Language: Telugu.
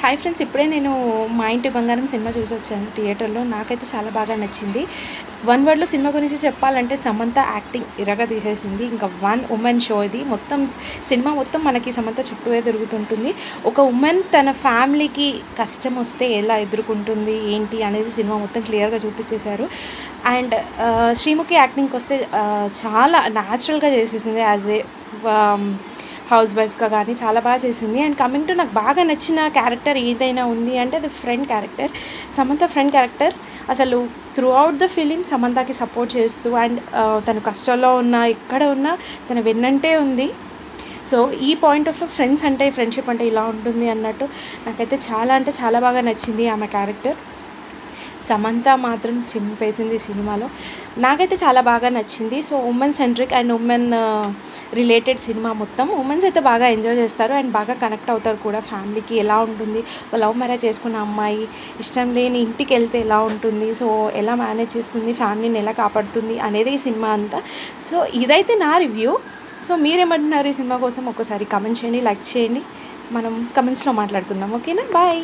హాయ్ ఫ్రెండ్స్, ఇప్పుడే నేను మా ఇంటి బంగారం సినిమా చూసి వచ్చాను థియేటర్లో. నాకైతే చాలా బాగా నచ్చింది. వన్ వర్డ్లో సినిమా గురించి చెప్పాలంటే సమంత యాక్టింగ్ ఇరగా తీసేసింది. ఇంకా వన్ ఉమెన్ షో ఇది. మొత్తం సినిమా మొత్తం మనకి సమంత చుట్టూ తిరుగుతుంటుంది. ఒక ఉమెన్ తన ఫ్యామిలీకి కష్టం వస్తే ఎలా ఎదుర్కొంటుంది ఏంటి అనేది సినిమా మొత్తం క్లియర్గా చూపించేశారు. అండ్ శ్రీముఖి యాక్టింగ్కి వస్తే చాలా న్యాచురల్గా చేసేసింది. యాజ్ ఏ హౌస్ వైఫ్గా కానీ చాలా బాగా చేసింది. అండ్ కమింగ్ టు నాకు బాగా నచ్చిన క్యారెక్టర్ ఏదైనా ఉంది అంటే అది friend character, Samantha friend character. అసలు త్రూ అవుట్ ద ఫిలిం సమంతకి సపోర్ట్ చేస్తూ అండ్ తను కష్టాల్లో ఉన్నా ఎక్కడ ఉన్నా తన వెన్నంటే ఉంది. సో ఈ పాయింట్ ఆఫ్ ఫ్రెండ్స్ అంటే ఫ్రెండ్షిప్ అంటే ఇలా ఉంటుంది అన్నట్టు నాకైతే చాలా అంటే చాలా బాగా నచ్చింది ఆమె క్యారెక్టర్. సమంత మాత్రం చింపేసింది సినిమాలో. నాకైతే చాలా బాగా నచ్చింది. So women centric and women related cinema మొత్తం. ఉమెన్స్ అయితే బాగా ఎంజాయ్ చేస్తారు అండ్ బాగా కనెక్ట్ అవుతారు కూడా. ఫ్యామిలీకి ఎలా ఉంటుంది, లవ్ మ్యారేజ్ చేసుకున్న అమ్మాయి ఇష్టం లేని ఇంటికి వెళ్తే ఎలా ఉంటుంది, సో ఎలా మేనేజ్ చేస్తుంది, ఫ్యామిలీని ఎలా కాపాడుతుంది అనేది ఈ సినిమా అంతా. సో ఇదైతే నా రివ్యూ. సో మీరేమంటున్నారు ఈ సినిమా కోసం? ఒకసారి కమెంట్ చేయండి, లైక్ చేయండి. మనం కమెంట్స్లో మాట్లాడుకుందాం. ఓకేనా? బాయ్.